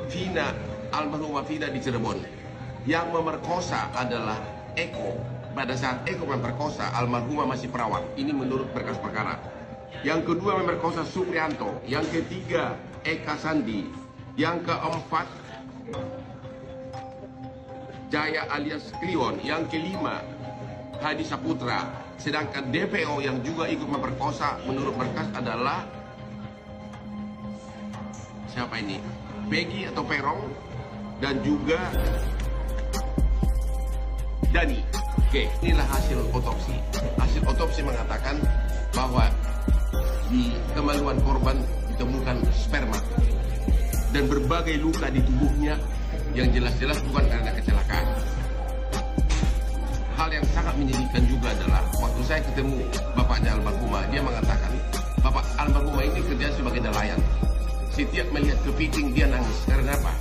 Vina, almarhumah Vina di Cirebon. Yang memerkosa adalah Eko. Pada saat Eko memperkosa, almarhumah masih perawan. Ini menurut berkas perkara. Yang kedua memerkosa Suprianto. Yang ketiga Eka Sandi. Yang keempat Jaya alias Kliwon. Yang kelima Hadi Saputra. Sedangkan DPO yang juga ikut memperkosa menurut berkas adalah siapa ini? Peggy atau Perong dan juga Dani. Oke, inilah hasil otopsi. Hasil otopsi mengatakan bahwa di kemaluan korban ditemukan sperma dan berbagai luka di tubuhnya yang jelas-jelas bukan karena kecelakaan. Hal yang sangat menyedihkan juga adalah waktu saya ketemu bapaknya almarhumah, dia mengatakan bapak almarhumah ini kerja sebagai nelayan. Setiap melihat kepiting dia nangis. Karena apa?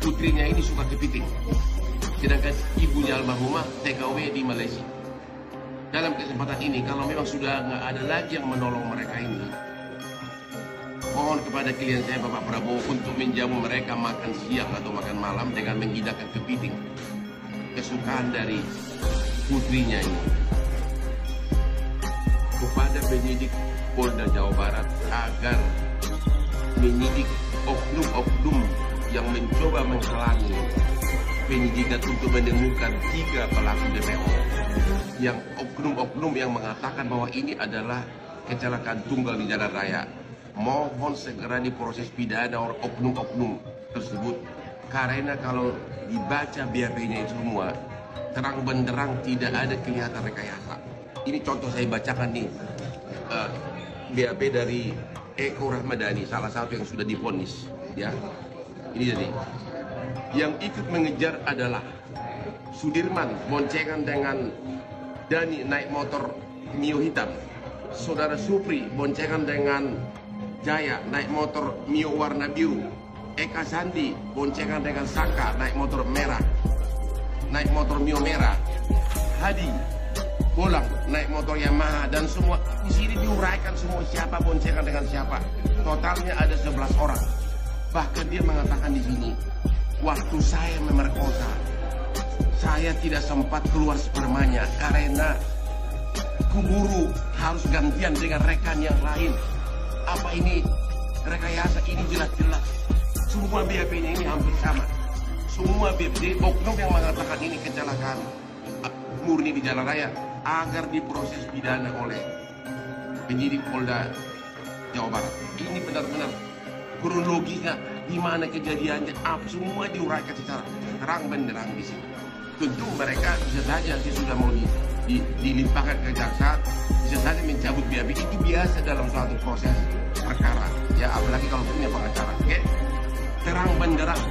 Putrinya ini suka kepiting. Sedangkan ibunya almarhumah TKW di Malaysia. Dalam kesempatan ini, kalau memang sudah nggak ada lagi yang menolong mereka ini, mohon kepada klien saya Bapak Prabowo untuk menjamu mereka makan siang atau makan malam dengan menghidangkan kepiting. Kesukaan dari putrinya ini. Kepada penyidik Polda Jawa Barat agar menyidik oknum-oknum yang mencoba menghalangi penyidikan untuk menemukan 3 pelaku DPO. Yang oknum-oknum yang mengatakan bahwa ini adalah kecelakaan tunggal di jalan raya. Mohon segera diproses pidana oknum-oknum tersebut. Karena kalau dibaca BAP-nya itu semua, terang benderang tidak ada kelihatan rekayasa. Ini contoh saya bacakan nih. BAP dari Eko Rahmadani, salah satu yang sudah divonis, ya. Ini jadi yang ikut mengejar adalah Sudirman boncengan dengan Dani naik motor Mio hitam. Saudara Supri boncengan dengan Jaya naik motor Mio warna biru. Eka Sandi boncengan dengan Saka naik motor merah, naik motor Mio merah. Hadi Bolang naik motor Yamaha, dan semua di sini diuraikan semua siapa boncengan dengan siapa. Totalnya ada 11 orang. Bahkan dia mengatakan di sini, waktu saya memerkosa, saya tidak sempat keluar spermanya karena kuburu harus gantian dengan rekan yang lain. Apa ini rekayasa? Ini jelas-jelas. Semua BAP-nya ini hampir sama. Semua BAP oknum yang mengatakan ini kecelakaan murni di jalan raya agar diproses pidana oleh penyidik Polda Jawa Barat. Ini benar-benar kronologinya di mana kejadiannya, semua diuraikan secara terang benderang di sini. Tentu mereka bisa saja sudah mau dilimpahkan ke jaksa, bisa saja mencabut BAP. Itu biasa dalam suatu proses perkara, ya, apalagi kalau punya pengacara. Oke, terang benderang.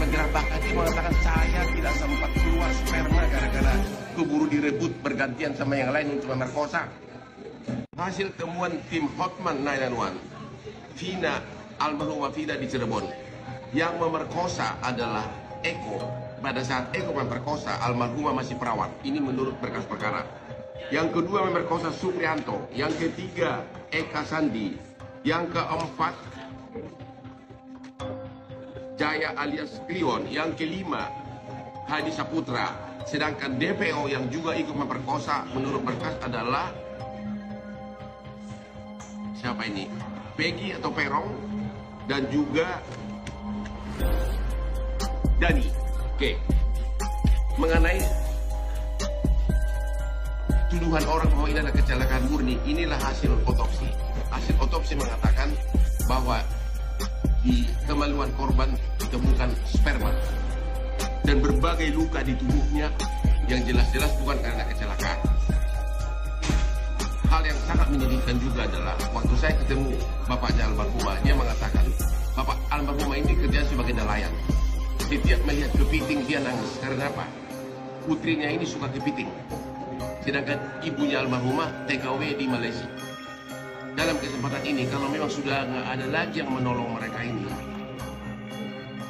Bahkan dia mengatakan saya tidak sempat keluar sperma gara-gara keburu direbut bergantian sama yang lain untuk memerkosa. Hasil temuan tim Hotman 911, Vina, almarhumah Vina di Cirebon. Yang memerkosa adalah Eko. Pada saat Eko memperkosa, almarhumah masih perawan. Ini menurut berkas perkara. Yang kedua memerkosa Suprianto. Yang ketiga Eka Sandi. Yang keempat Jaya alias Kliwon. Yang kelima Hadi Saputra. Sedangkan DPO yang juga ikut memperkosa menurut berkas adalah siapa ini? Peggy atau Perong dan juga Dani. Oke. Mengenai tuduhan orang bahwa ini adalah kecelakaan murni, inilah hasil otopsi. Hasil otopsi mengatakan bahwa di kemaluan korban ditemukan sperma dan berbagai luka di tubuhnya yang jelas-jelas bukan karena kecelakaan. Hal yang sangat menyedihkan juga adalah waktu saya ketemu bapaknya almarhumah, dia mengatakan bapak almarhumah ini kerja sebagai nelayan. Setiap melihat kepiting dia nangis. Karena apa? Putrinya ini suka kepiting. Sedangkan ibunya almarhumah TKW di Malaysia. Dalam kesempatan ini, kalau memang sudah nggak ada lagi yang menolong mereka ini,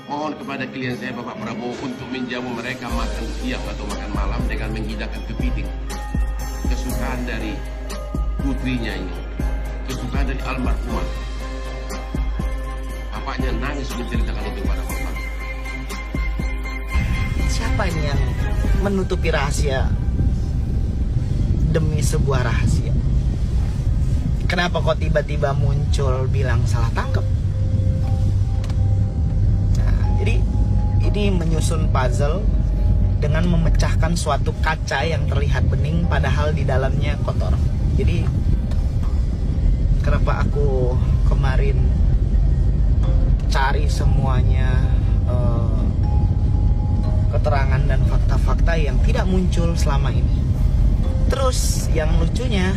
mohon kepada klien saya Bapak Prabowo untuk menjamu mereka makan siang atau makan malam dengan menghidangkan kepiting. Kesukaan dari putrinya ini, kesukaan dari almarhumah. Bapaknya nangis menceritakan itu, Pak. Siapa ini yang menutupi rahasia demi sebuah rahasia? Kenapa kok tiba-tiba muncul bilang salah tangkap? Nah, jadi ini menyusun puzzle dengan memecahkan suatu kaca yang terlihat bening padahal di dalamnya kotor. Jadi kenapa aku kemarin cari semuanya keterangan dan fakta-fakta yang tidak muncul selama ini. Terus yang lucunya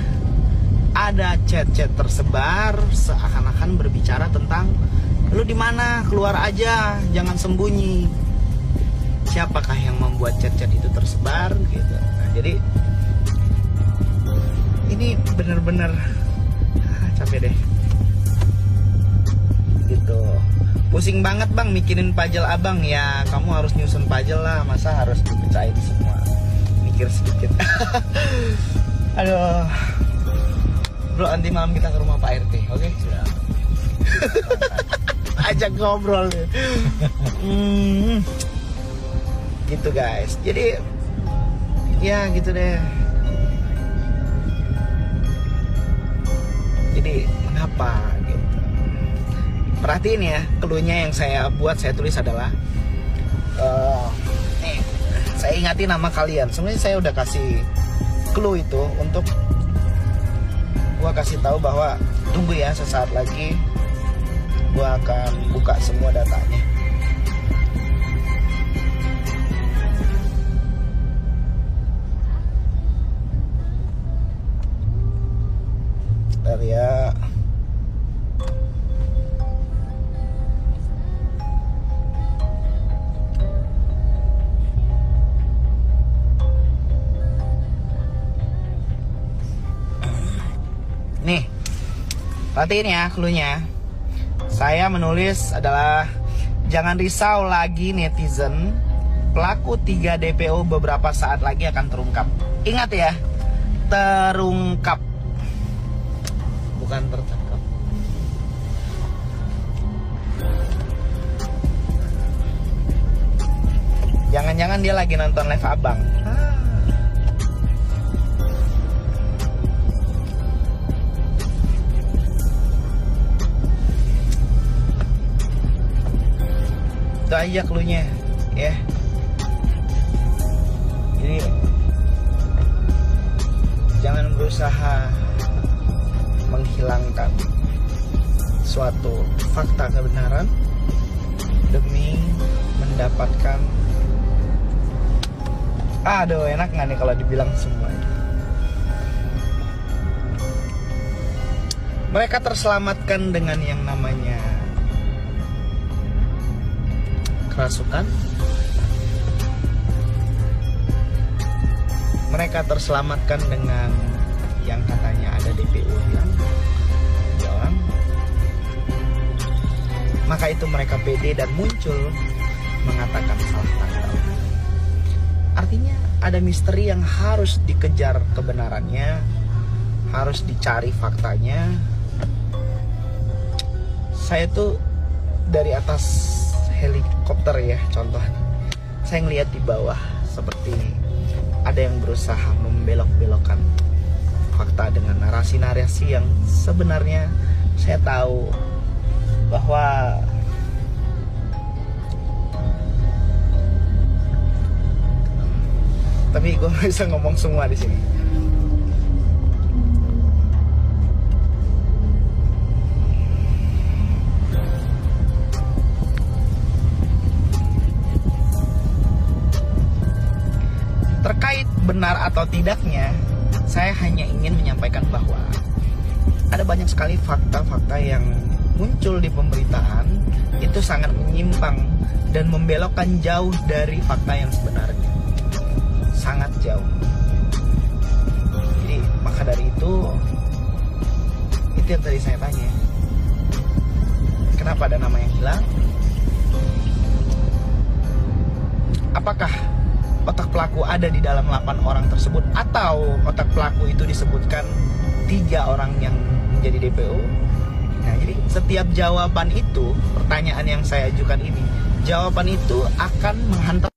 ada chat-chat tersebar seakan-akan berbicara tentang lu di mana, keluar aja, jangan sembunyi. Siapakah yang membuat chat-chat itu tersebar gitu. Nah, jadi ini benar-benar capek deh. Gitu. Pusing banget bang mikirin puzzle abang. Ya kamu harus nyusun puzzle lah, masa harus dipecahin semua. Mikir sedikit. Aduh. Bro, nanti malam kita ke rumah Pak RT, oke? Okay? Ajak ngobrol deh. Gitu guys. Jadi ya gitu deh. Jadi mengapa gitu? Perhatiin ya, clue-nya yang saya buat, saya tulis adalah nih, saya ingatin nama kalian. Sebenarnya saya udah kasih clue itu untuk gua kasih tahu bahwa tunggu ya, sesaat lagi gua akan buka semua datanya. Bentar ya. Nih, perhatiin ya clue-nya. Saya menulis adalah jangan risau lagi netizen, pelaku 3 DPO beberapa saat lagi akan terungkap. Ingat ya, terungkap, bukan tertangkap. Jangan-jangan dia lagi nonton live abang. Itu aja clue-nya ya. Jadi jangan berusaha menghilangkan suatu fakta kebenaran demi mendapatkan, aduh enak nggak nih kalau dibilang semuanya. Mereka terselamatkan dengan yang namanya kerasukan. Mereka terselamatkan dengan yang katanya ada DPO bilang ya orang. Maka itu mereka pede dan muncul mengatakan salah tangkap. Artinya ada misteri yang harus dikejar kebenarannya, harus dicari faktanya. Saya tuh dari atas helikopter ya contohnya, saya ngeliat di bawah seperti ada yang berusaha membelok-belokkan fakta dengan narasi-narasi yang sebenarnya saya tahu bahwa tapi gue bisa ngomong semua di sini. Terkait benar atau tidaknya, saya hanya ingin menyampaikan bahwa ada banyak sekali fakta-fakta yang muncul di pemberitaan itu sangat menyimpang dan membelokkan jauh dari fakta yang sebenarnya. Sangat jauh. Jadi maka dari itu yang tadi saya tanya. Kenapa ada nama yang hilang? Apakah otak pelaku ada di dalam 8 orang tersebut, atau otak pelaku itu disebutkan 3 orang yang menjadi DPO? Nah, jadi setiap jawaban itu, pertanyaan yang saya ajukan ini, jawaban itu akan menghantar